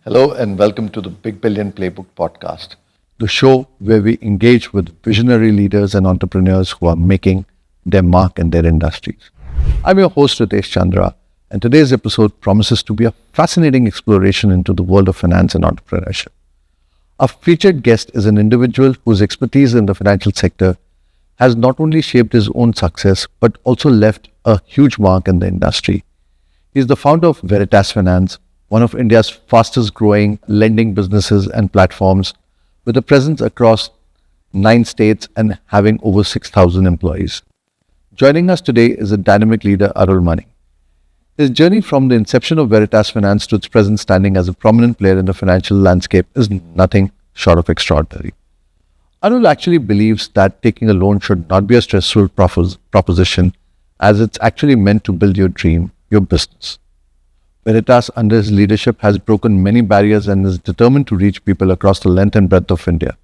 Hello and welcome to the Big Billion Playbook podcast, the show where we engage with visionary leaders and entrepreneurs who are making their mark in their industries. I'm your host, Ritesh Chandra, and today's episode promises to be a fascinating exploration into the world of finance and entrepreneurship. Our featured guest is an individual whose expertise in the financial sector has not only shaped his own success, but also left a huge mark in the industry. He is the founder of Veritas Finance, one of India's fastest growing lending businesses and platforms, with a presence across 9 states and having over 6,000 employees. Joining us today is a dynamic leader, Arulmany. His journey from the inception of Veritas Finance to its present standing as a prominent player in the financial landscape is nothing short of extraordinary. Arul actually believes that taking a loan should not be a stressful proposition, as it's actually meant to build your dream, your business. Veritas, under his leadership, has broken many barriers and is determined to reach people across the length and breadth of India.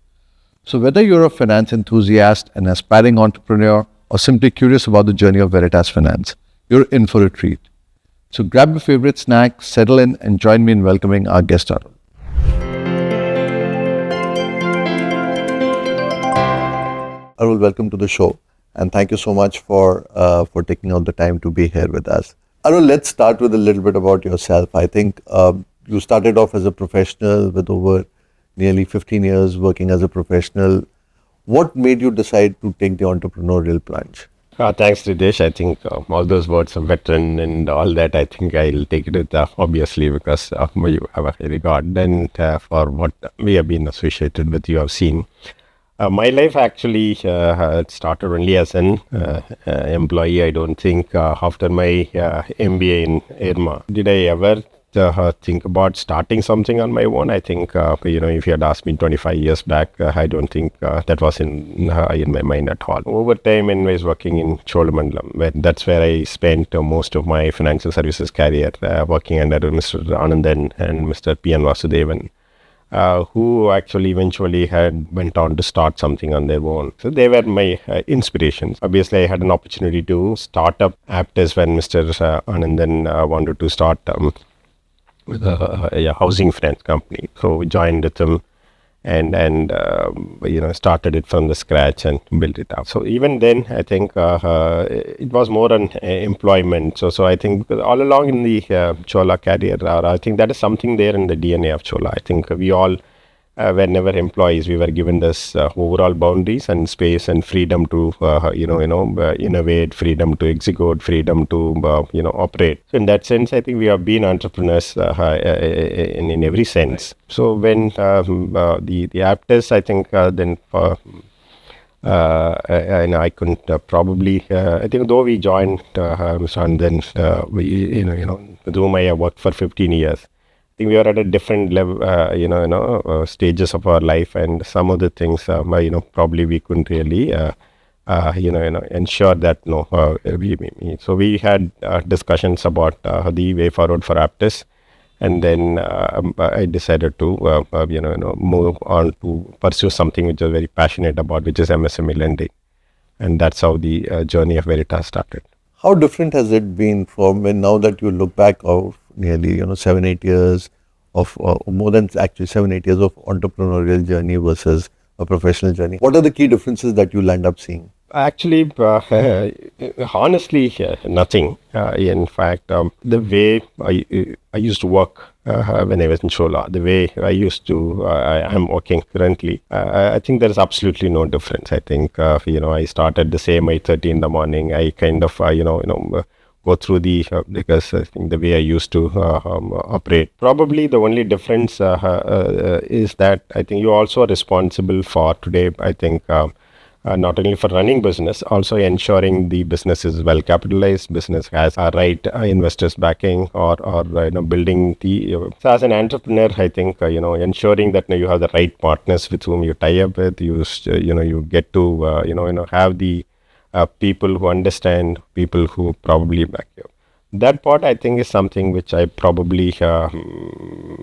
So whether you're a finance enthusiast, an aspiring entrepreneur, or simply curious about the journey of Veritas Finance, you're in for a treat. So grab your favorite snack, settle in, and join me in welcoming our guest, Arul. Arul, welcome to the show, and thank you so much for taking out the time to be here with us. Arul, let's start with a little bit about yourself. I think you started off as a professional with over nearly 15 years working as a professional. What made you decide to take the entrepreneurial plunge? Thanks, Ritesh. I think all those words of veteran and all that, I think I'll take it with obviously because you have a regard and for what we have been associated with, you have seen. My life actually started only as an employee. I don't think after my MBA in IRMA, did I ever think about starting something on my own. I think, if you had asked me 25 years back, I don't think that was in my mind at all. Over time, when I was working in Cholamandalam, that's where I spent most of my financial services career, working under Mr. Anandan and Mr. P.N. Vasudevan. Who actually eventually went on to start something on their own. So they were my inspirations. Obviously, I had an opportunity to start up Aptus when Mr. Anandan wanted to start with a housing finance company. So we joined with them and started it from the scratch and built it up. So even then, I think it was more an employment. So I think all along in the Chola career, I think that is something there in the DNA of Chola. I think we all, whenever employees, we were given this overall boundaries and space and freedom to, innovate, freedom to execute, freedom to, operate. So in that sense, I think we have been entrepreneurs in every sense. So when the Aptus, I think then I couldn't probably. I think though we joined and then with whom I have worked for 15 years. I think we are at a different level, stages of our life, and some of the things, probably we couldn't really, ensure that So we had discussions about the way forward for Aptus, and then I decided to, move on to pursue something which I was very passionate about, which is MSME lending, and that's how the journey of Veritas started. How different has it been from when now that you look back of nearly 7-8 years of more than actually 7-8 years of entrepreneurial journey versus a professional journey? What are the key differences that you'll end up seeing? Actually, honestly, nothing. In fact, the way I used to work when I was in Chola, the way I used to, I'm working currently, I think there is absolutely no difference. I think, I started the same 8:30 in the morning. I kind of, go through because I think the way I used to operate. Probably the only difference is that I think you also are responsible for today, I think, not only for running business, also ensuring the business is well capitalized, business has a right investors backing or building the. So as an entrepreneur, I think, ensuring that you have the right partners with whom you tie up with, you get to, have the people who understand, people who probably back you. That part, I think, is something which I probably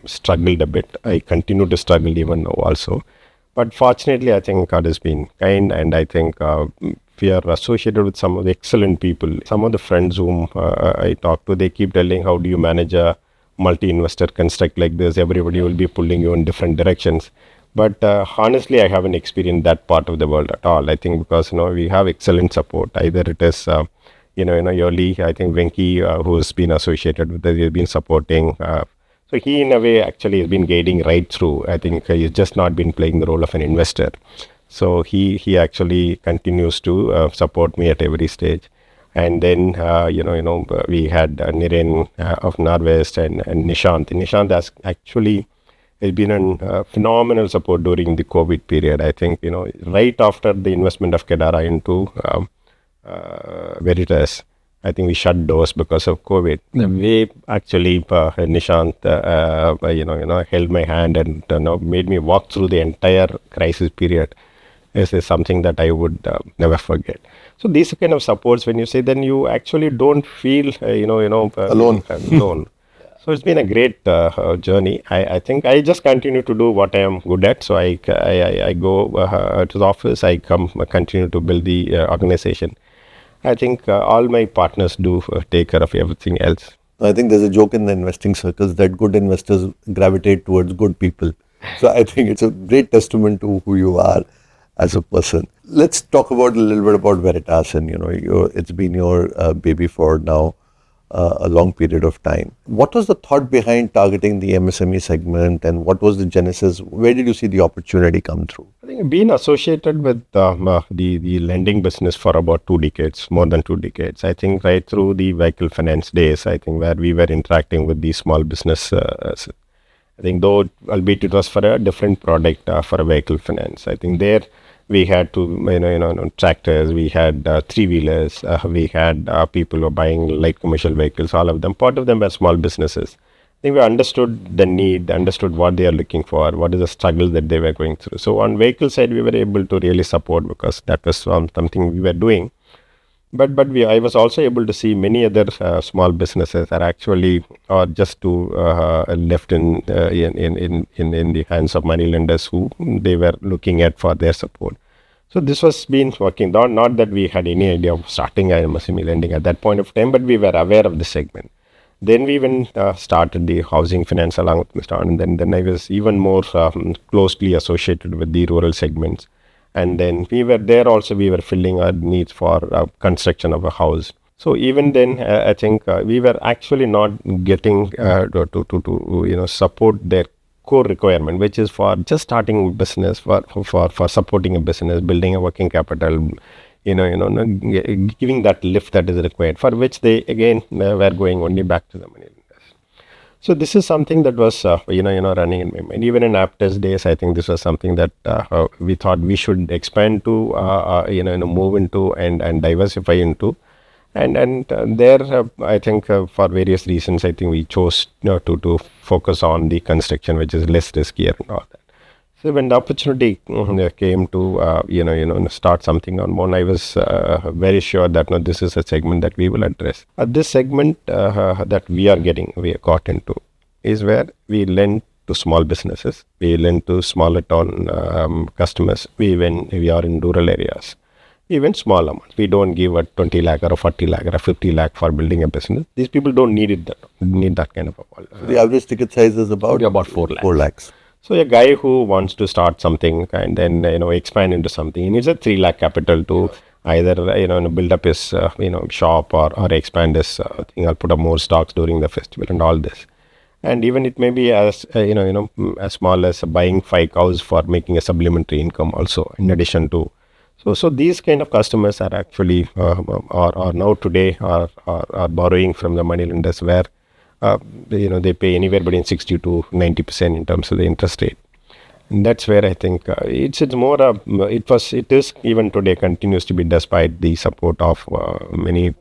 struggled a bit. I continue to struggle even now also. But fortunately, I think God has been kind, and I think we are associated with some of the excellent people. Some of the friends whom I talk to, they keep telling, how do you manage a multi-investor construct like this, everybody will be pulling you in different directions. But honestly, I haven't experienced that part of the world at all. I think because we have excellent support. Either it is early. I think Venki, who's been associated with us, he's been supporting. So he, in a way, actually has been guiding right through. I think he's just not been playing the role of an investor. So he actually continues to support me at every stage. And then we had Niren of Narvest and Nishant. Nishant has been a phenomenal support during the COVID period. I think right after the investment of Kedara into Veritas, I think we shut doors because of COVID. The way actually Nishant held my hand and made me walk through the entire crisis period is something that I would never forget. So these kind of supports, when you say, then you actually don't feel Alone. alone. So it's been a great journey. I think I just continue to do what I am good at. So I go to the office, I continue to build the organization. I think all my partners do take care of everything else. I think there's a joke in the investing circles that good investors gravitate towards good people. So I think it's a great testament to who you are as a person. Let's talk about a little bit about Veritas, and it's been your baby for now a long period of time. What was the thought behind targeting the MSME segment, and what was the genesis? Where did you see the opportunity come through? I think being associated with the lending business for about 2 decades, more than 2 decades. I think right through the vehicle finance days, I think where we were interacting with the small business. I think though, albeit it was for a different product for a vehicle finance. I think there we had tractors, we had 3-wheelers, we had people who were buying light commercial vehicles, all of them. Part of them were small businesses. I think we understood the need, understood what they are looking for, what is the struggle that they were going through. So on vehicle side, we were able to really support because that was something we were doing. But I was also able to see many other small businesses are actually just left in the hands of money lenders who they were looking at for their support. So this was been working. Not that we had any idea of starting MSME lending at that point of time, but we were aware of the segment. Then we even started the housing finance along with Mr. Anand, and then I was even more closely associated with the rural segments. And then we were there also, we were filling our needs for construction of a house. So even then, I think we were actually not getting to support their core requirement, which is for just starting a business, for supporting a business, building a working capital, giving that lift that is required, for which they again were going only back to the money lenders. So this is something that was running in my mind. Even in Aptus days, I think this was something that we thought we should expand to, move into and diversify into. And there, I think for various reasons, I think we chose to focus on the construction, which is less riskier and all that. So when the opportunity came to start something on one, I was very sure that this is a segment that we will address. This segment that we got into is where we lend to small businesses, we lend to smaller town customers. We are in rural areas, even small amounts. We don't give a 20 lakh or a 40 lakh or a 50 lakh for building a business. These people don't need that kind of a the average ticket size is about 4 lakhs. 4 lakhs. So a guy who wants to start something and then expand into something, he needs a 3 lakh capital to either build up his shop or expand his thing, or put up more stocks during the festival and all this. And even it may be as as small as buying 5 cows for making a supplementary income also, in addition to. So these kind of customers are actually are now today are borrowing from the money lenders, where they pay anywhere between 60 to 90% in terms of the interest rate. And that's where I think it's more it is even today continues to be, despite the support of many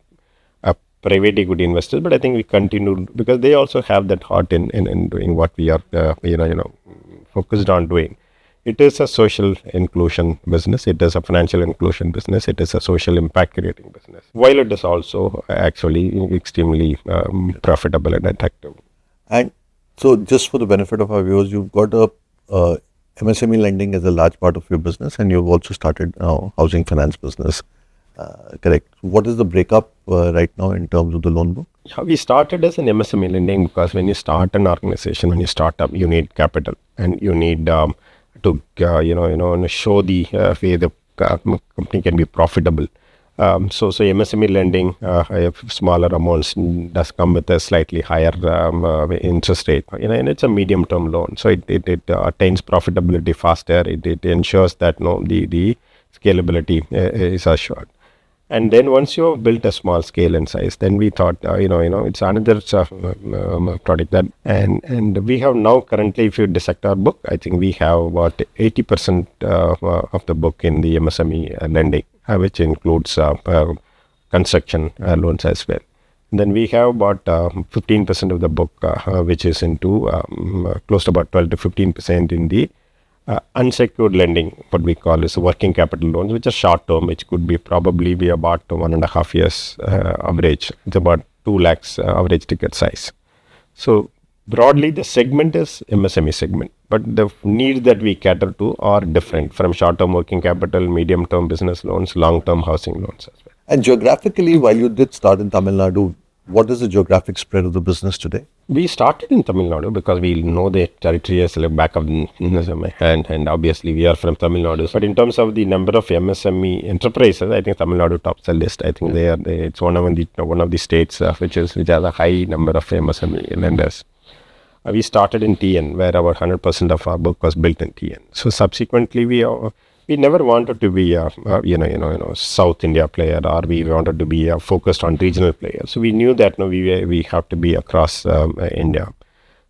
private equity investors. But I think we continue because they also have that heart in doing what we are focused on doing. It is a social inclusion business. It is a financial inclusion business. It is a social impact creating business, while it is also actually extremely profitable and attractive. And so just for the benefit of our viewers, you've got a MSME lending as a large part of your business, and you've also started housing finance business Correct. What is the breakup right now in terms of the loan book? Yeah, we started as an MSME lending because when you start an organization, when you start up, you need capital and you need to show the way the company can be profitable. So MSME lending, smaller amounts does come with a slightly higher interest rate, and it's a medium-term loan. So it attains profitability faster. It ensures that the scalability is assured. And then once you have built a small scale and size, then we thought, it's another product that, and we have now currently, if you dissect our book, I think we have about 80% of the book in the MSME lending, which includes construction loans as well. And then we have about 15% of the book, which is into close to about 12 to 15% in the unsecured lending, what we call is working capital loans, which are short term, which could be probably be about 1.5 years average. It's about 2 lakhs average ticket size. So broadly, the segment is MSME segment, but the needs that we cater to are different from short term working capital, medium term business loans, long term housing loans as well. And geographically, while you did start in Tamil Nadu, what is the geographic spread of the business today? We started in Tamil Nadu because we know the territory as the back of my hand, and obviously we are from Tamil Nadu. But in terms of the number of MSME enterprises, I think Tamil Nadu tops the list. I think it's one of the states which has a high number of MSME lenders. We started in TN, where our 100% of our book was built in TN. So subsequently, we never wanted to be a South India player, or we wanted to be focused on regional players. So we knew that we have to be across India.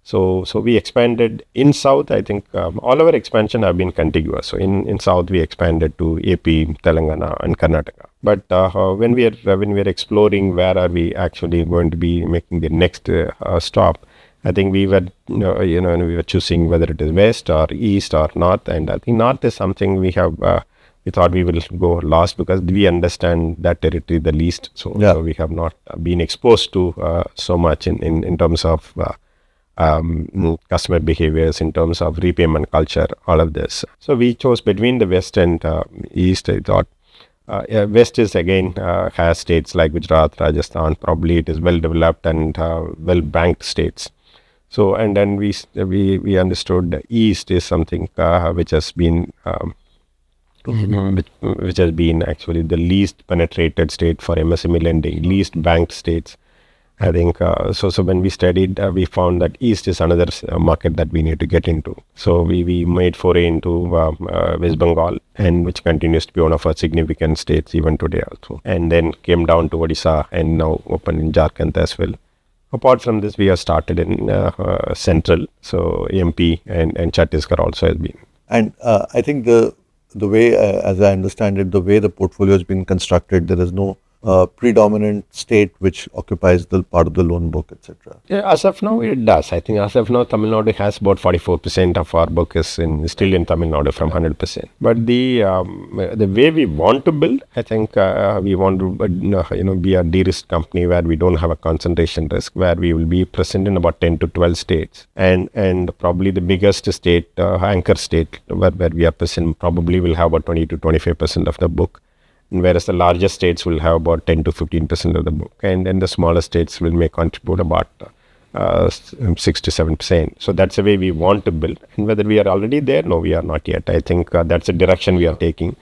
So we expanded in South. I think all our expansion have been contiguous. So in South we expanded to AP, Telangana, and Karnataka. But when we are exploring where are we actually going to be making the next stop, I think we were, we were choosing whether it is west or east or north, and I think north is something we have. We thought we will go last because we understand that territory the least. So we have not been exposed to so much in terms of customer behaviors, in terms of repayment culture, all of this. So we chose between the west and east. I thought. West is again has states like Gujarat, Rajasthan. Probably it is well developed and well banked states. So and then we understood the East is something which has been which has been actually the least penetrated state for MSME lending, least banked states. I think so when we studied, we found that East is another market that we need to get into. So we made foray into West Bengal, and which continues to be one of our significant states even today also. And then came down to Odisha and now open in Jharkhand as well. Apart from this, we have started in Central, so MP and Chhattisgarh also has been. And I think the way, as I understand it, the way the portfolio has been constructed, there is no predominant state which occupies the part of the loan book, etc. Yeah, as of now, it does. I think as of now, Tamil Nadu has about 44% of our book is still in Tamil Nadu from 100%. But the way we want to build, I think we want to be a de-risk company where we don't have a concentration risk, where we will be present in about 10 to 12 states, and probably the biggest state, anchor state where we are present, probably will have about 20 to 25% of the book. Whereas the larger states will have about 10 to 15% of the book, and then the smaller states may contribute about 6 to 7%. So that's the way we want to build. And whether we are already there, no, we are not yet. I think that's the direction we are taking.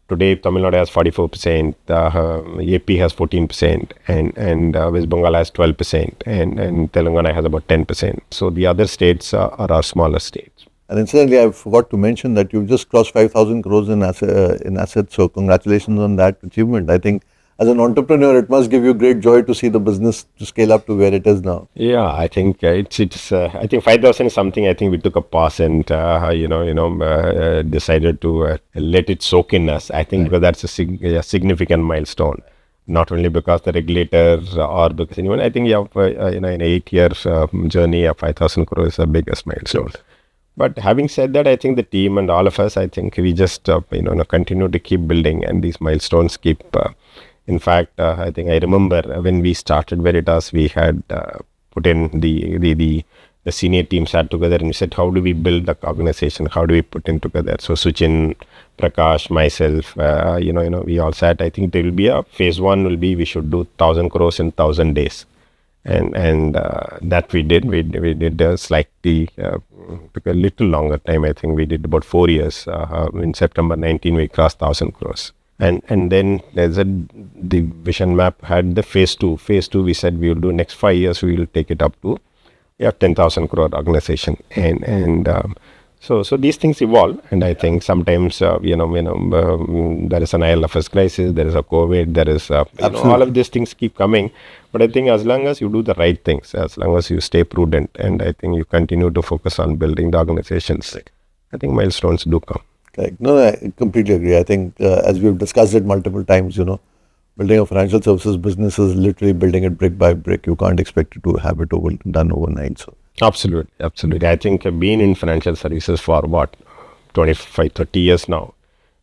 Today, Tamil Nadu has 44%, AP has 14%, and West Bengal has 12%, and Telangana has about 10%. So the other states are our smaller states. And incidentally, I forgot to mention that you've just crossed 5,000 crores in assets. So congratulations on that achievement. I think as an entrepreneur, it must give you great joy to see the business to scale up to where it is now. Yeah, I think it's. I think 5,000 is something. I think we took a pause and decided to let it soak in us. I think because that's a significant milestone. Not only because the regulators or because anyone. I think you have an 8-year journey of 5,000 crores is the biggest milestone. Sure. But having said that, I think the team and all of us, I think we just continue to keep building, and these milestones keep. In fact, I think I remember when we started Veritas, we had put in the the senior team sat together and we said, how do we build the organization? How do we put it together? So Suchin, Prakash, myself, we all sat. I think there will be phase one will be we should do 1,000 crores in 1,000 days. And that we did. We did slightly, took a little longer time. I think we did about 4 years. In September 19, we crossed 1,000 crores. And then the vision map had the phase two. Phase two, we said we will do next 5 years. We will take it up to 10,000 crore organization. So these things evolve, and I think sometimes there is an ILFS crisis, there is a COVID, there is all of these things keep coming. But I think as long as you do the right things, as long as you stay prudent, and I think you continue to focus on building the organizations, I think milestones do come. Correct. No, I completely agree. I think as we've discussed it multiple times, building a financial services business is literally building it brick by brick. You can't expect it to have it done overnight. So. Absolutely. I think I've been in financial services for 25, 30 years now.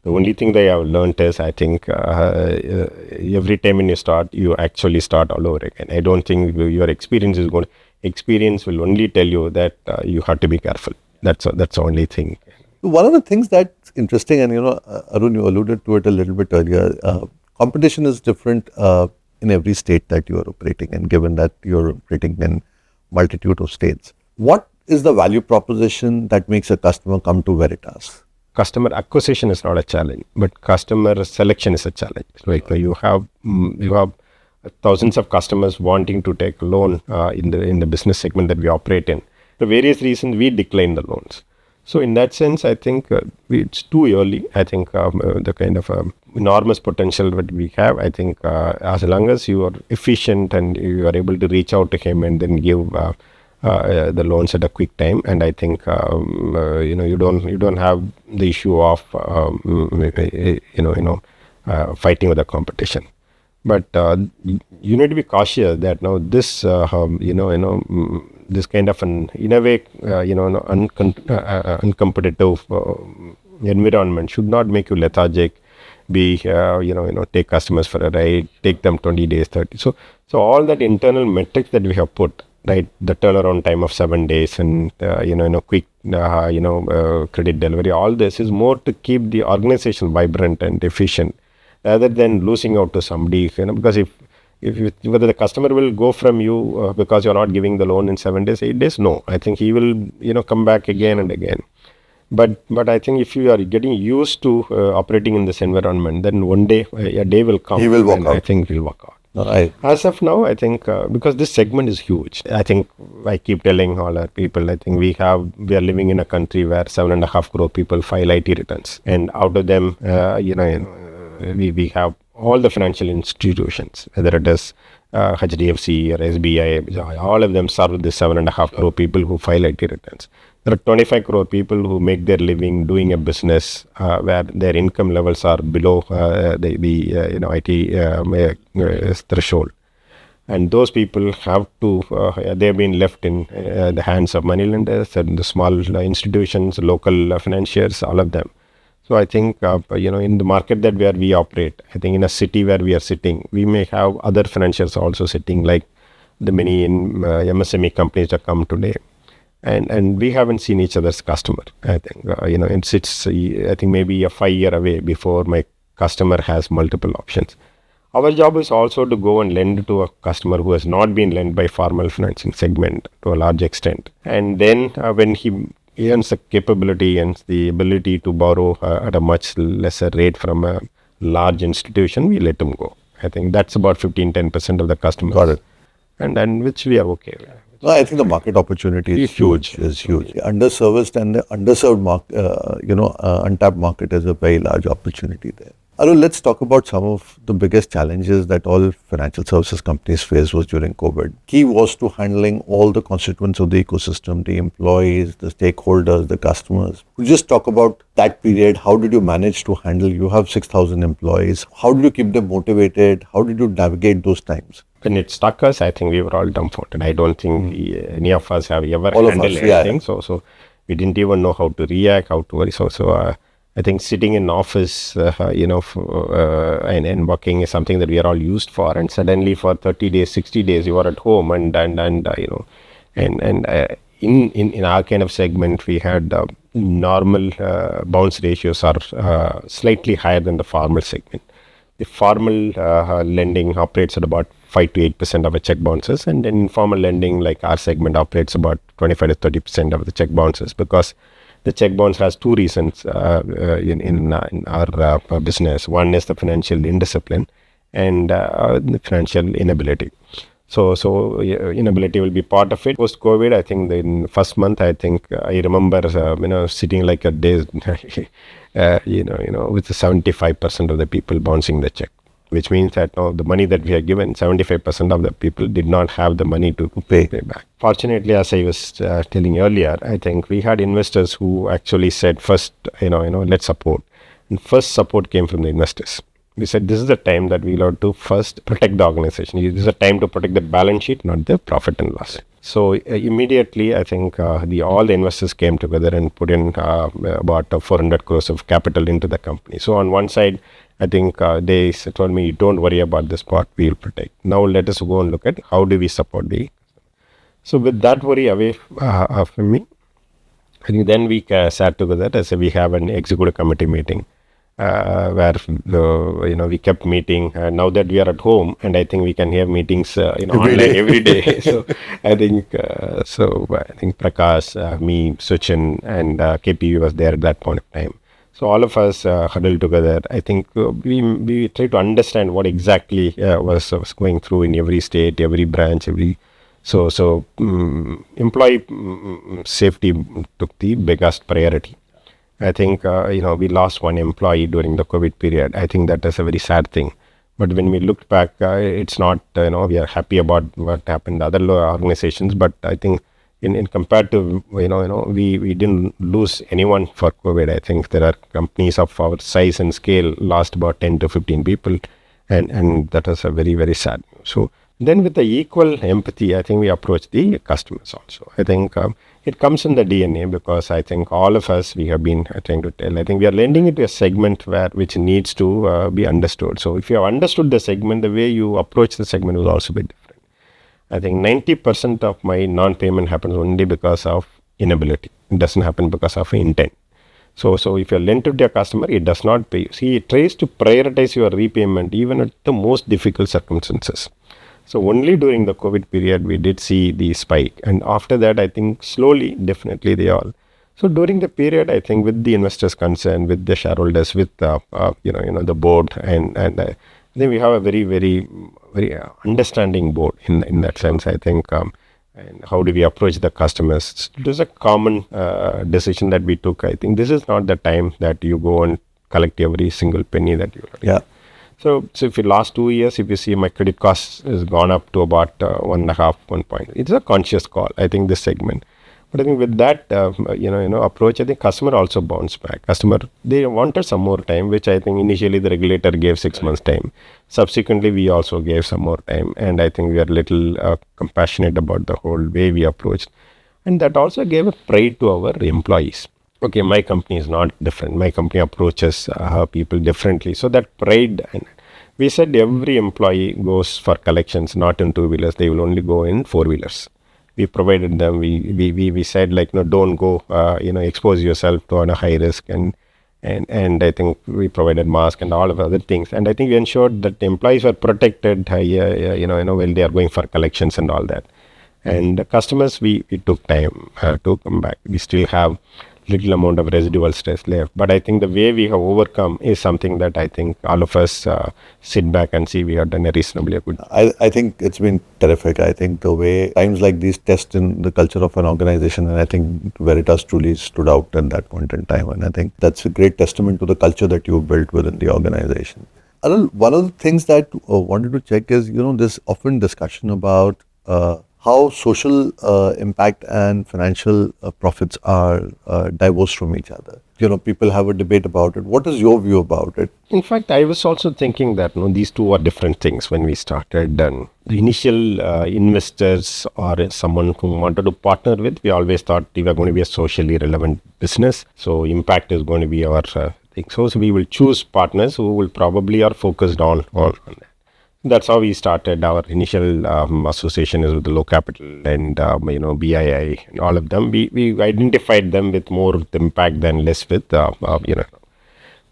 The only thing that I've learned is I think every time when you start, you actually start all over again. I don't think your experience will only tell you that you have to be careful. That's the only thing. One of the things that's interesting, and Arun, you alluded to it a little bit earlier, competition is different in every state that you are operating in, given that you're operating in multitude of states. What is the value proposition that makes a customer come to Veritas? Customer acquisition is not a challenge, but customer selection is a challenge. Like you have thousands of customers wanting to take a loan in the business segment that we operate in. For various reasons, we decline the loans. So in that sense, I think it's too early. I think the kind of enormous potential that we have, I think as long as you are efficient and you are able to reach out to him and then give the loans at a quick time, and I think you don't have the issue of fighting with the competition. But you need to be cautious that now this this kind of in a way uncompetitive environment should not make you lethargic. Take customers for a ride, take them 20 days, 30. So all that internal metrics that we have put, right, the turnaround time of 7 days and quick credit delivery, all this is more to keep the organization vibrant and efficient, rather than losing out to somebody, because if whether the customer will go from you because you're not giving the loan in 7 days, 8 days, no. I think he will, come back again and again. But I think if you are getting used to operating in this environment, then one day, a day will come. He will walk out. I think he'll walk out. No, As of now, I think because this segment is huge, I think I keep telling all our people, I think we are living in a country where 7.5 crore people file IT returns, and out of them, we have all the financial institutions, whether it is HDFC or SBI, all of them serve the 7.5 crore people who file IT returns. There are 25 crore people who make their living doing a business where their income levels are below the IT threshold. And those people have to, they've been left in the hands of moneylenders and the small institutions, local financiers, all of them. So I think, in the market that where we operate, I think in a city where we are sitting, we may have other financiers also sitting, like the many MSME companies that come today. And we haven't seen each other's customer. I think, it's I think maybe a 5 year away before my customer has multiple options. Our job is also to go and lend to a customer who has not been lent by formal financing segment to a large extent. And then when he earns the capability and the ability to borrow at a much lesser rate from a large institution, we let him go. I think that's about 15-10% of the customers. Got it. And which we are okay with. No, I think the market opportunity is huge. Underserviced and the underserved untapped market is a very large opportunity there. Arul, let's talk about some of the biggest challenges that all financial services companies faced was during COVID. Key was to handling all the constituents of the ecosystem, the employees, the stakeholders, the customers. Could you just talk about that period? How did you manage to handle? You have 6,000 employees. How did you keep them motivated? How did you navigate those times? When it struck us, I think we were all dumbfounded. I don't think any of us have ever handled anything. So we didn't even know how to react, how to worry. So I think sitting in office, and working is something that we are all used for. And suddenly for 30 days, 60 days, you are at home and in our kind of segment, we had normal bounce ratios are slightly higher than the formal segment. The formal lending operates at about 5 to 8% of the check bounces, and then informal lending, like our segment, operates about 25 to 30% of the check bounces, because the check bounce has two reasons in our business. One is the financial indiscipline and the financial inability. So inability will be part of it. Post COVID, I think in first month, I think I remember sitting like a day, with 75% of the people bouncing the check, which means that the money that we are given, 75% of the people did not have the money to pay back. Fortunately, as I was telling earlier, I think we had investors who actually said first, let's support. And first support came from the investors. We said this is the time that we'll have to first protect the organization. This is a time to protect the balance sheet, not the profit and loss. So immediately, I think all the investors came together and put in about 400 crores of capital into the company. So on one side, I think they told me, don't worry about this part, we'll protect. Now let us go and look at how do we support the. So with that worry away from me, I think then we sat together as we have an executive committee meeting. Where we kept meeting. Now that we are at home, and I think we can have meetings every day. So I think Prakash, me, Suchin, and KP was there at that point of time. So all of us huddled together. I think we tried to understand what exactly was going through in every state, every branch, employee safety took the biggest priority. I think, we lost one employee during the COVID period. I think that is a very sad thing. But when we looked back, it's not, we are happy about what happened in other organizations. But I think in compared to, we didn't lose anyone for COVID. I think there are companies of our size and scale lost about 10 to 15 people. And that was a very, very sad news. So then with the equal empathy, I think we approach the customers also. I think it comes in the DNA, because I think all of us, we have been trying to tell, I think we are lending it to a segment which needs to be understood. So if you have understood the segment, the way you approach the segment will also be different. I think 90% of my non-payment happens only because of inability. It doesn't happen because of intent. So if you lend to your customer, it does not pay. See, it tries to prioritize your repayment even at the most difficult circumstances. So only during the COVID period, we did see the spike. And after that, I think slowly, definitely they all. So during the period, I think with the investors' concern, with the shareholders, with the board, and I think we have a very, very, very understanding board in that sense. I think, and how do we approach the customers? It was a common decision that we took. I think this is not the time that you go and collect every single penny that you. Yeah. So if you last 2 years, if you see my credit cost has gone up to about 1.5 point. It's a conscious call, I think, this segment. But I think with that, approach, I think customer also bounced back. They wanted some more time, which I think initially the regulator gave 6 months time. Subsequently, we also gave some more time. And I think we are a little compassionate about the whole way we approached. And that also gave a pride to our employees. Okay, my company is not different. My company approaches people differently. So that pride, and we said every employee goes for collections, not in 2-wheelers. They will only go in 4-wheelers. We provided them. We said don't go, expose yourself to a high risk, and I think we provided mask and all of other things. And I think we ensured that the employees were protected, while they are going for collections and all that. And the customers, we took time to come back. We still have little amount of residual stress left, but I think the way we have overcome is something that I think all of us sit back and see we have done a reasonably good. I think it's been terrific. I think the way times like these test in the culture of an organization, and I think Veritas truly stood out at that point in time, and I think that's a great testament to the culture that you've built within the organization. Arul, one of the things that I wanted to check is, there's often discussion about how social impact and financial profits are divorced from each other. People have a debate about it. What is your view about it? In fact, I was also thinking that these two are different things when we started. And the initial investors or someone who wanted to partner with, we always thought we were going to be a socially relevant business. So impact is going to be our thing. So we will choose partners who will probably are focused on that. That's how we started. Our initial association is with the low capital and BII and all of them. We identified them with more with impact than less with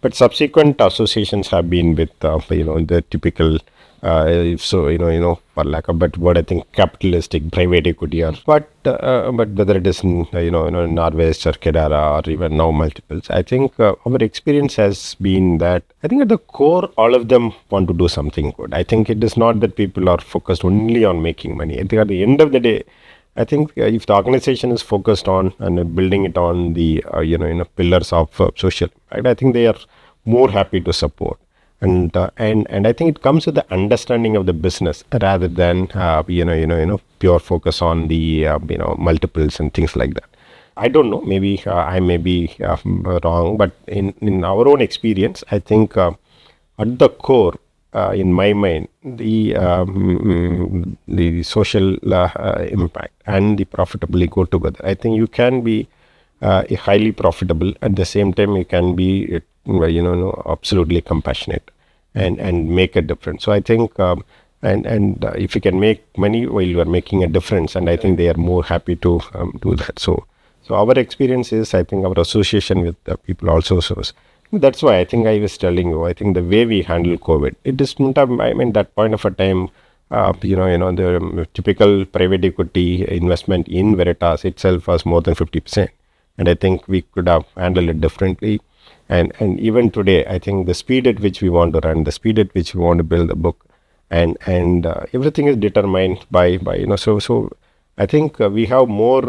But subsequent associations have been with the typical for lack of better word, I think capitalistic private equity or but whether it is in Norwest or Kedara or even now multiples, I think our experience has been that I think at the core all of them want to do something good. I think it is not that people are focused only on making money. I think at the end of the day, I think if the organization is focused on and building it on the pillars of social impact, I think they are more happy to support. And I think it comes with the understanding of the business rather than pure focus on the multiples and things like that. I don't know. Maybe I may be wrong, but in our own experience, I think at the core, in my mind, the social impact and the profitability go together. I think you can be highly profitable at the same time you can be absolutely compassionate and make a difference. So I think if you can make money while you are making a difference, and I think they are more happy to do that. So our experience is, I think our association with the people also shows. That's why I think I was telling you, I think the way we handle COVID, it is not, I mean, that point of a time, the typical private equity investment in Veritas itself was more than 50%. And I think we could have handled it differently. And even today, I think the speed at which we want to run, the speed at which we want to build a book, and everything is determined by so I think we have more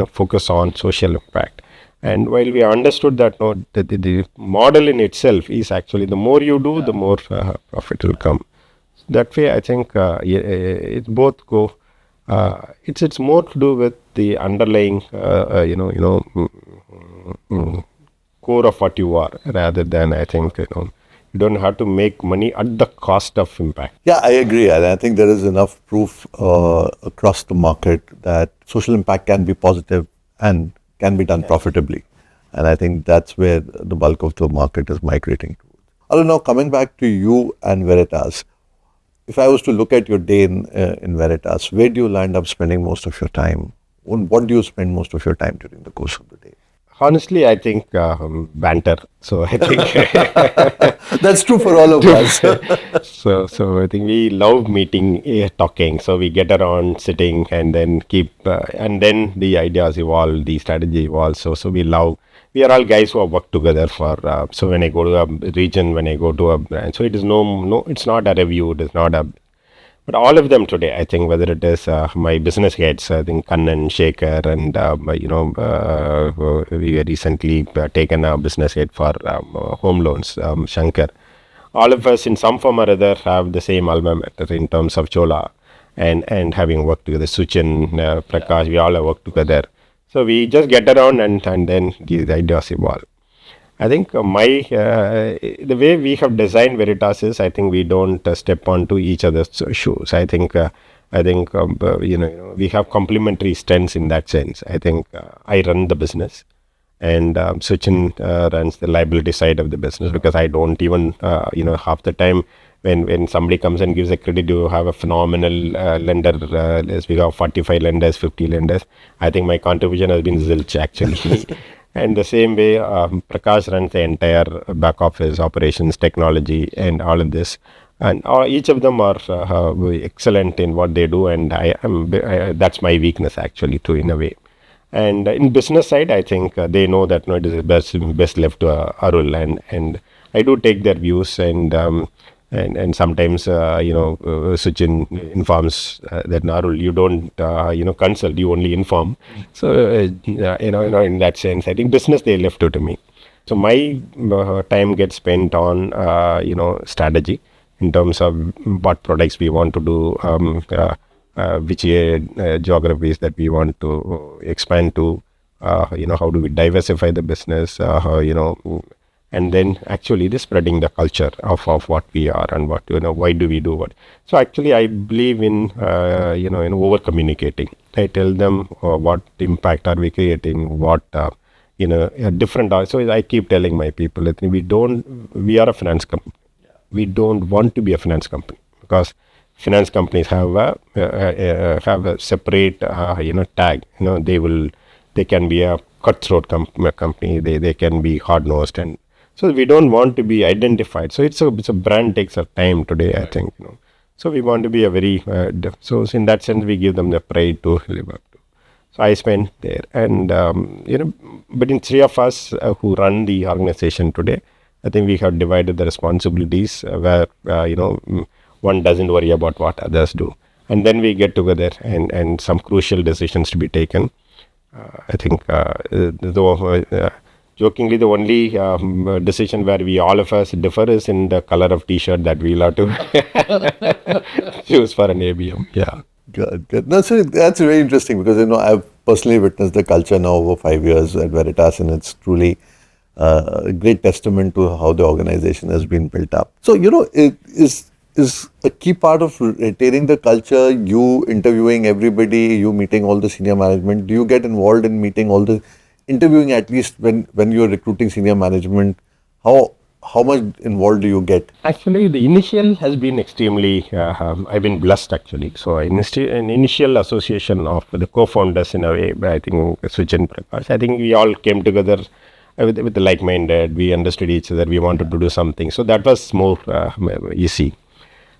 focus on social impact. And while we understood that the model in itself is actually the more you do, the more profit will come. That way, I think it both go. It's more to do with the underlying core of what you are, rather than I think you don't have to make money at the cost of impact. Yeah, I agree. And I think there is enough proof across the market that social impact can be positive and can be done profitably. And I think that's where the bulk of the market is migrating towards. I don't know, coming back to you and Veritas, if I was to look at your day in Veritas, where do you land up spending most of your time? What do you spend most of your time during the course of the day? Honestly, I think banter. So I think that's true for all of us. So I think we love meeting, talking. So we get around, sitting, and then and then the ideas evolve, the strategy evolves. So we love. We are all guys who have worked together for. So when I go to a region, when I go to a branch, so it is no, it's not a review. It is not a. But all of them today, I think, whether it is my business heads, I think Kannan, Shekhar, and we recently taken a business head for home loans, Shankar. All of us, in some form or other, have the same alma mater in terms of Chola, and having worked together. Suchin, Prakash, we all have worked together. So we just get around, and then the ideas evolve. I think the way we have designed Veritas is, I think we don't step onto each other's shoes. I think we have complementary strengths in that sense. I think I run the business, and Suchin runs the liability side of the business, because I don't even half the time when somebody comes and gives a credit, you have a phenomenal lender. We have 45 lenders, 50 lenders. I think my contribution has been zilch actually. And the same way, Prakash runs the entire back office, operations, technology, and all of this. And each of them are excellent in what they do, and that's my weakness actually too, in a way. And in business side, I think they know that it is best left to Arul, and I do take their views, and sometimes Suchin informs that Arul, you don't consult, you only inform. So in that sense, I think business they left to me. So my time gets spent on strategy in terms of what products we want to do, which geographies that we want to expand to, how do we diversify the business, and then actually this spreading the culture of what we are and what, why do we do what. So actually I believe in, in over communicating. I tell them what impact are we creating, what, different. So I keep telling my people, we are a finance company. we don't want to be a finance company, because finance companies have a separate tag. They can be a cutthroat company. They can be hard nosed, and so we don't want to be identified. So it's a brand takes a time today, I think. So we want to be a very so in that sense we give them the pride to live up to. So I spent there, and but in three of us who run the organization today, I think we have divided the responsibilities where one doesn't worry about what others do, and then we get together and some crucial decisions to be taken. I think jokingly, the only decision where we all of us differ is in the color of T-shirt that we'll have to choose for an ABM. Yeah. Good. No, so that's very interesting because I've personally witnessed the culture now over 5 years at Veritas, and it's truly a great testament to how the organization has been built up. So it is a key part of retaining the culture. You interviewing everybody, you meeting all the senior management. Do you get involved in meeting all the interviewing, at least when you're recruiting senior management? How much involved do you get? Actually, the initial has been extremely, I've been blessed actually. So an initial association of the co-founders in a way, I think Switch and Prakash, I think we all came together with the like-minded. We understood each other. We wanted to do something. So that was more easy.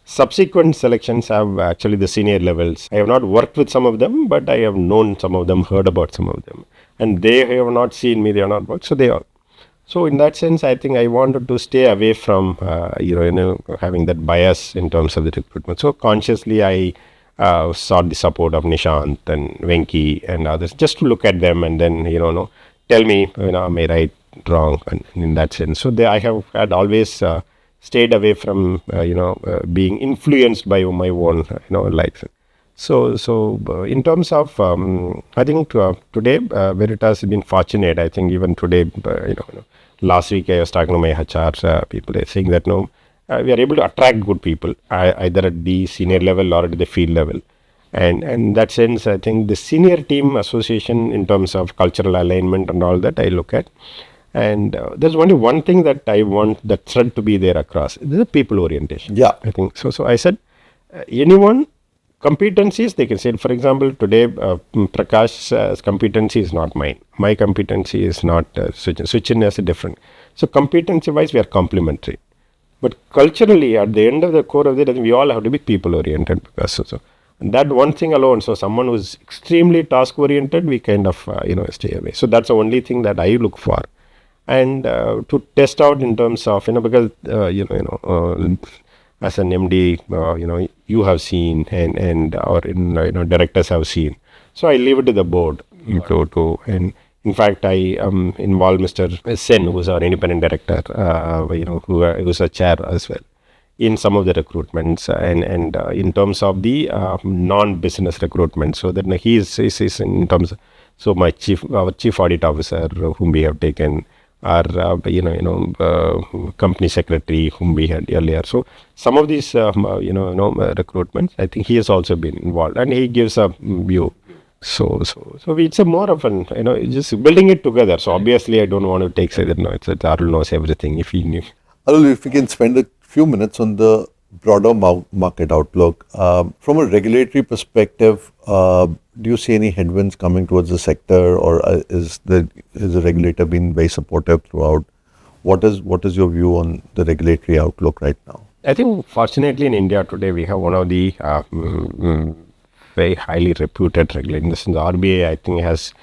Subsequent selections have actually the senior levels. I have not worked with some of them, but I have known some of them, heard about some of them. And they have not seen me, they have not worked. So they are. So in that sense, I think I wanted to stay away from, having that bias in terms of the recruitment. So consciously, I sought the support of Nishant and Venki and others, just to look at them and then, tell me, am I right, wrong, and in that sense. So I had always stayed away from, being influenced by my own, likes. So in terms of, I think today, Veritas has been fortunate. I think even today, last week I was talking to my HR people, they're saying that we are able to attract good people, either at the senior level or at the field level. And in that sense, I think the senior team association in terms of cultural alignment and all that I look at. And there's only one thing that I want that thread to be there across. This is people orientation. Yeah. I think so. So I said, anyone, competencies, they can say, for example, today, Prakash's competency is not mine. My competency is not Switchin. Switchin is different. So competency-wise, we are complementary. But culturally, at the end of the core of it, we all have to be people-oriented. Because that one thing alone, so someone who's extremely task-oriented, we kind of, stay away. So that's the only thing that I look for. And to test out in terms of, because, as an MD, you have seen and or directors have seen. So I leave it to the board and in fact, I involve Mr. Sen, who is our independent director, who is a chair as well, in some of the recruitments and in terms of the non-business recruitment. So that he is in terms of, so our chief audit officer, whom we have taken, our company secretary whom we had earlier. So some of these recruitments, I think he has also been involved, and he gives a view. So it's a more of an just building it together. So obviously I don't want to take say that it's that Arul knows everything. If he knew, Arul, if we can spend a few minutes on the broader market outlook from a regulatory perspective. Do you see any headwinds coming towards the sector, or is the regulator been very supportive throughout? What is your view on the regulatory outlook right now? I think fortunately in India today we have one of the very highly reputed regulators. The RBI, I think, has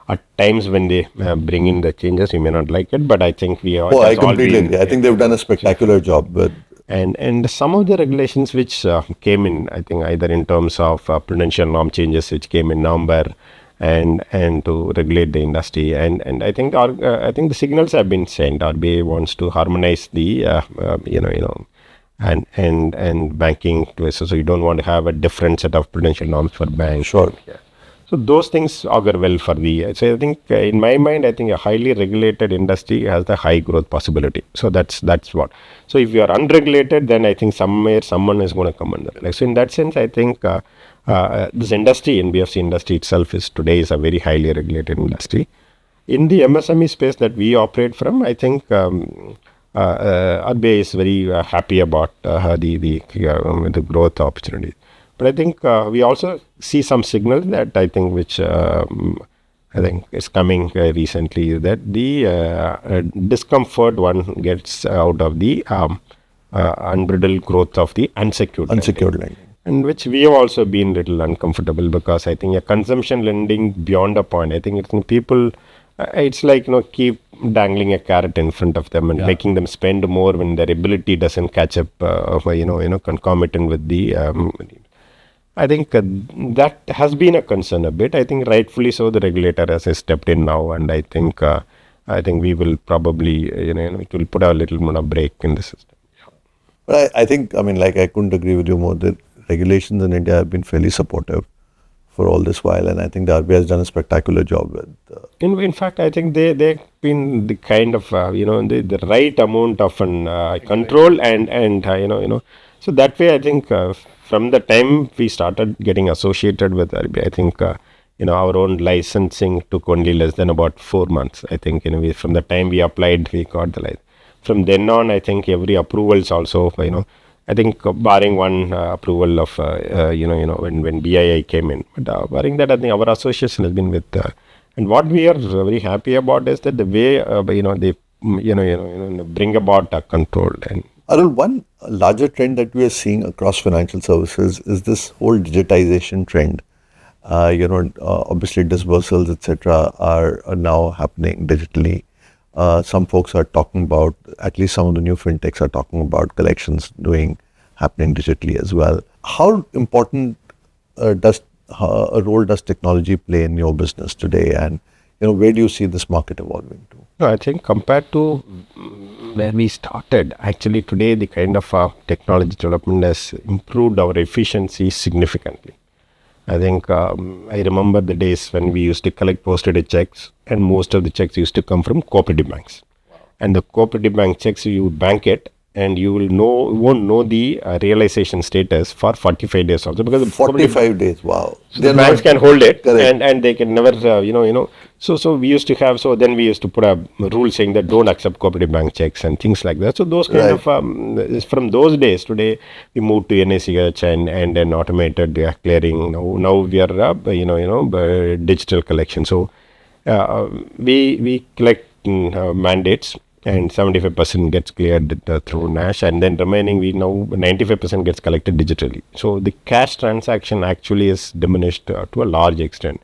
at times when they bring in the changes, you may not like it, but I think we are. I completely agree. I think they've done a spectacular job with. And some of the regulations which came in, I think either in terms of prudential norm changes which came in November and to regulate the industry, and I think the signals have been sent. RBI wants to harmonize the and banking so you don't want to have a different set of prudential norms for banks. Sure. Yeah. So those things augur well for the. So I think in my mind, I think a highly regulated industry has the high growth possibility. So that's what. So if you are unregulated, then I think somewhere someone is going to come under. So in that sense, I think this industry, NBFC industry itself, is a very highly regulated industry. In the MSME space that we operate from, I think RBI is very happy about the growth opportunity. But I think we also see some signals that I think which I think is coming recently, that the discomfort one gets out of the unbridled growth of the unsecured lending. and which we have also been little uncomfortable, because I think a consumption lending beyond a point, I think people, it's like, keep dangling a carrot in front of them and making them spend more when their ability doesn't catch up, concomitant with the I think that has been a concern a bit. I think rightfully so, the regulator has stepped in now, and I think we will probably, it will put a little more break in the system. But I think, I couldn't agree with you more. The regulations in India have been fairly supportive for all this while, and I think the RBI has done a spectacular job with. In fact, I think they've been the kind of the right amount of control and so that way I think from the time we started getting associated with RBI, I think our own licensing took only less than about 4 months. I think from the time we applied, we got the license. From then on, I think every approval is also I think barring one approval of when BII came in, but barring that, I think our association has been with and what we are very happy about is that the way they bring about a control. And Arul, one larger trend that we are seeing across financial services is this whole digitization trend. Obviously disbursals, etc., are now happening digitally. Some folks are talking about, at least some of the new fintechs are talking about collections happening digitally as well. How important a role does technology play in your business today, and where do you see this market evolving to? No, I think compared to where we started, actually today the kind of technology development has improved our efficiency significantly. I think I remember the days when we used to collect posted checks, and most of the checks used to come from cooperative banks. Wow. And the cooperative bank checks, you bank it, and you won't know the realization status for 45 days also, because 45 days, wow. So the banks can hold it, correct. and they can never so we used to have, so then we used to put a rule saying that don't accept cooperative bank checks and things like that. So those kind of from those days, today we moved to NACH and then automated clearing. Now we are digital collection. So we collect mandates, and 75% gets cleared through NASH, and then remaining 95% gets collected digitally. So the cash transaction actually is diminished to a large extent,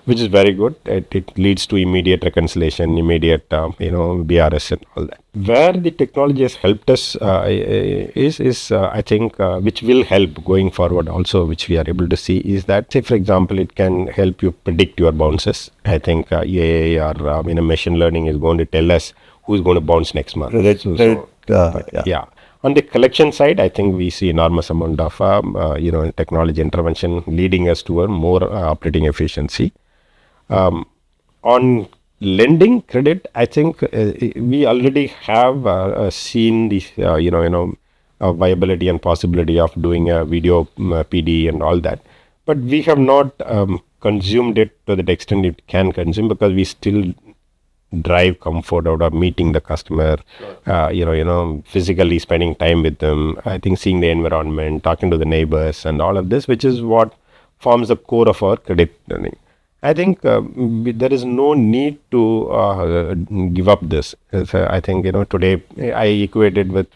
which is very good. It leads to immediate reconciliation, immediate BRS and all that. Where the technology has helped us is I think which will help going forward also, which we are able to see, is that, say for example, it can help you predict your bounces. I think AI or machine learning is going to tell us who's going to bounce next month. Yeah. On the collection side, I think we see enormous amount of technology intervention leading us to a more operating efficiency. On lending credit, I think we already have seen the viability and possibility of doing a video PD and all that, but we have not consumed it to the extent it can consume, because we still drive comfort out of meeting the customer, physically spending time with them. I think seeing the environment, talking to the neighbors and all of this, which is what forms the core of our credit learning. I think there is no need to give up this. I think, today I equated with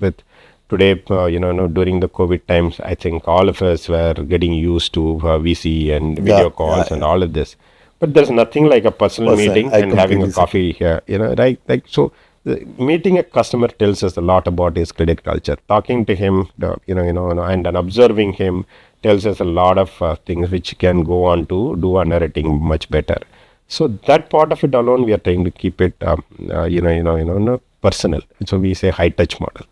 today, during the COVID times, I think all of us were getting used to VC and video calls and all of this. But there's nothing like a personal meeting and having a coffee here, right? Like, so meeting a customer tells us a lot about his credit culture. Talking to him, and observing him tells us a lot of things which can go on to do underwriting much better. So that part of it alone, we are trying to keep it, personal. So we say high touch model.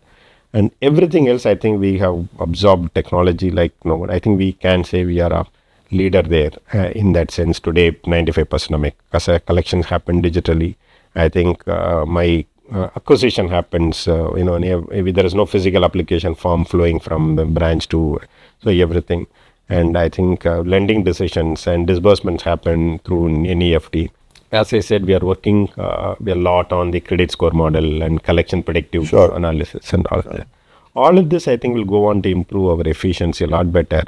And everything else, I think we have absorbed technology. Like, I think we can say we are a leader there in that sense. Today, 95% of my collections happen digitally. I think my acquisition happens, there is no physical application form flowing from the branch to everything. And I think lending decisions and disbursements happen through NEFT. as I said, we are working a lot on the credit score model and collection predictive Sure. analysis and all that. All of this, I think, will go on to improve our efficiency a lot better,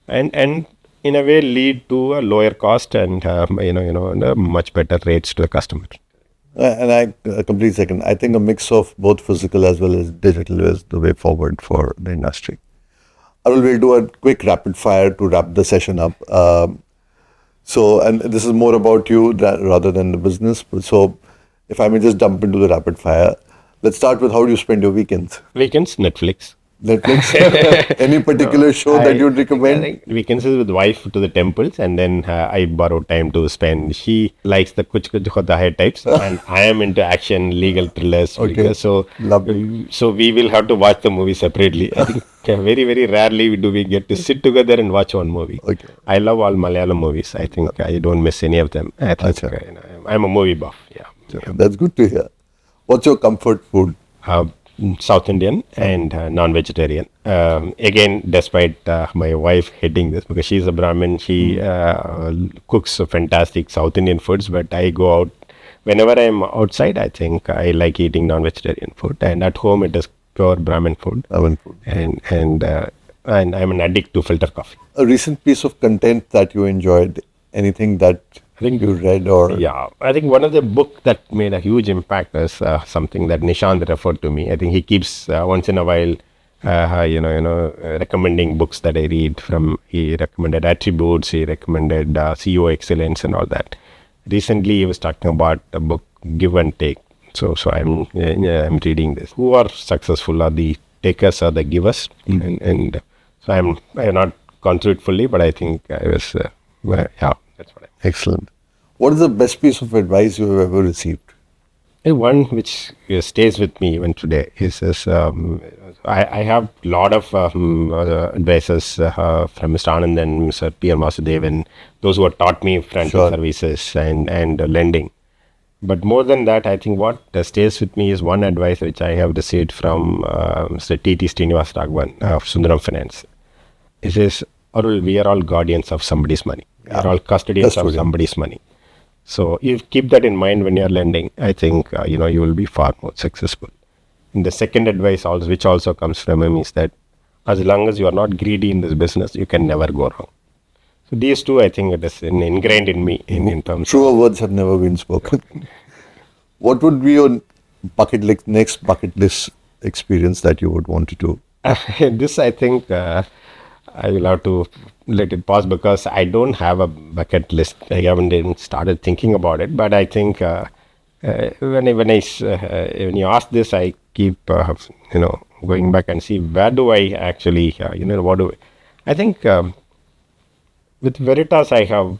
and in a way lead to a lower cost and and a much better rates to the customer. And I completely second. I think a mix of both physical as well as digital is the way forward for the industry. Arul, we'll do a quick rapid fire to wrap the session up. And this is more about you rather than the business. So, if I may just jump into the rapid fire, let's start with how do you spend your weekends? Weekends, Netflix. Netflix? Any particular show that you'd recommend? I think weekends is with wife to the temples, and then I borrow time to spend. She likes the kuch kuch hota hai types, and I am into action, legal thrillers. Okay. So, Lovely. so we will have to watch the movie separately. I think very, very rarely do we get to sit together and watch one movie. Okay. I love all Malayalam movies. I think I don't miss any of them. I think I'm a movie buff. Yeah. That's good to hear. What's your comfort food? South Indian and non-vegetarian. Again, despite my wife hating this because she's a Brahmin, she cooks fantastic South Indian foods. But I go out whenever I'm outside. I think I like eating non-vegetarian food, and at home it is pure Brahmin food. Brahmin food. And I'm an addict to filter coffee. A recent piece of content that you enjoyed? Anything that I think you read or? Yeah, I think one of the book that made a huge impact is something that Nishant referred to me. I think he keeps once in a while, recommending books that I read from. He recommended Attributes, he recommended CEO Excellence and all that. Recently, he was talking about a book, Give and Take. So I'm reading this. Who are successful? Are the takers or the givers? And so I'm not gone through it fully, but I think I was, that's what I. Excellent. What is the best piece of advice you have ever received? One which stays with me even today is I have a lot of advices from Mr. Anand and Mr. P. R. Masudevan, those who have taught me financial services and lending. But more than that, I think what stays with me is one advice which I have received from Mr. T. T. Srinivas Raghavan of Sundaram Finance. He says, Arul, we are all guardians of somebody's money. We are all custodians of somebody's money. So you keep that in mind when you're lending. I think you will be far more successful. And the second advice, also, which also comes from him, is that as long as you are not greedy in this business, you can never go wrong. So these two, I think, it is ingrained in me in terms. Truer words have never been spoken. What would be your next bucket list experience that you would want to do? This, I think. I will have to let it pause because I don't have a bucket list. I haven't even started thinking about it. But I think when you ask this, I keep going back and see where do I actually what do I think with Veritas I have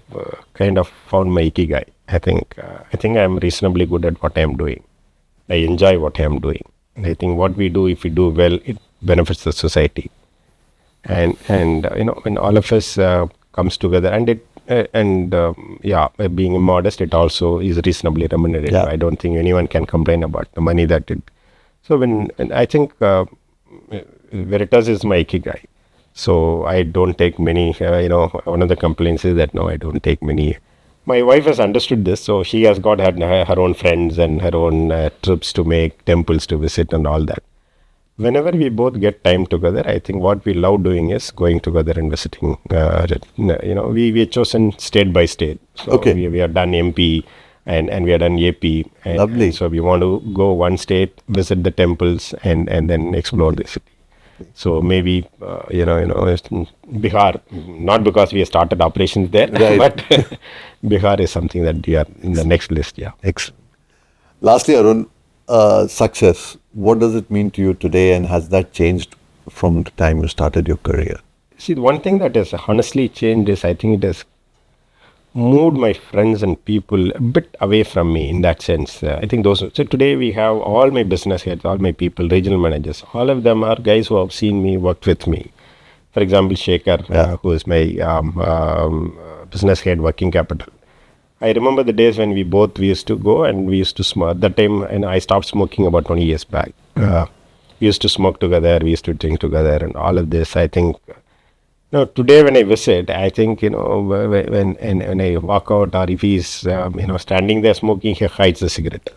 kind of found my ikigai. I think I'm reasonably good at what I'm doing. I enjoy what I'm doing. And I think what we do, if we do well, it benefits the society. And when all of us comes together being modest, it also is reasonably remunerated. I don't think anyone can complain about the money that it. So when I think Veritas is my ikigai. So I don't take many. One of the complaints is that no, I don't take many. My wife has understood this, so she has got her own friends and her own trips to make, temples to visit, and all that. Whenever we both get time together, I think what we love doing is going together and visiting. We have chosen state by state. So we have done MP and we have done AP. Lovely. And so we want to go one state, visit the temples, and then explore the city. So maybe Bihar, not because we have started operations there, but Bihar is something that we are in the next list. Yeah. Excellent. Lastly, Arun, success. What does it mean to you today, and has that changed from the time you started your career? See, the one thing that has honestly changed is I think it has moved my friends and people a bit away from me in that sense. I think so today we have all my business heads, all my people, regional managers, all of them are guys who have seen me, worked with me. For example, Shekhar, who is my business head, working capital. I remember the days when we used to go and we used to smoke. At that time, and I stopped smoking about 20 years back. We used to smoke together, we used to drink together, and all of this. I think No, today when I visit, I think, when I walk out, or if he's standing there smoking, he hides the cigarette,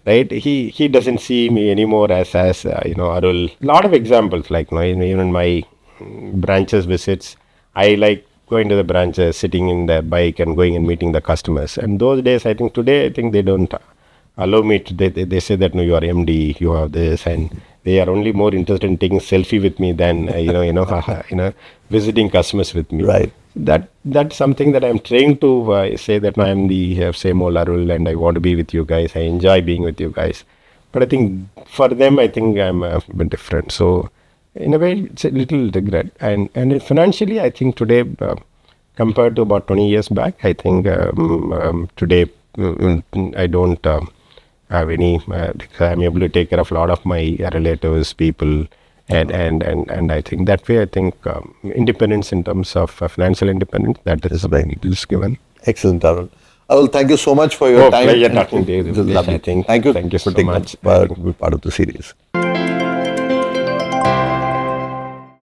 right? He doesn't see me anymore as Arul. Lot of examples, like, even my branches visits, I like going to the branches, sitting in the bike and going and meeting the customers. And those days, I think today, I think they don't allow me to. They say that, no, you are MD, you have this, and they are only more interested in taking selfie with me than visiting customers with me. Right. That's something that I'm trying to say, that I am the same old Arul, and I want to be with you guys. I enjoy being with you guys. But I think for them, I think I'm a bit different. So in a way, it's a little regret. And financially, I think today, compared to about 20 years back, I think today I don't have any. I'm able to take care of a lot of my relatives, people, and I think that way, I think independence in terms of financial independence, that is something it is given. Excellent, Arul. Arul, thank you so much for your time. Pleasure talking to you. It was lovely. I think. Thank you. Thank you for so taking much. part of the series.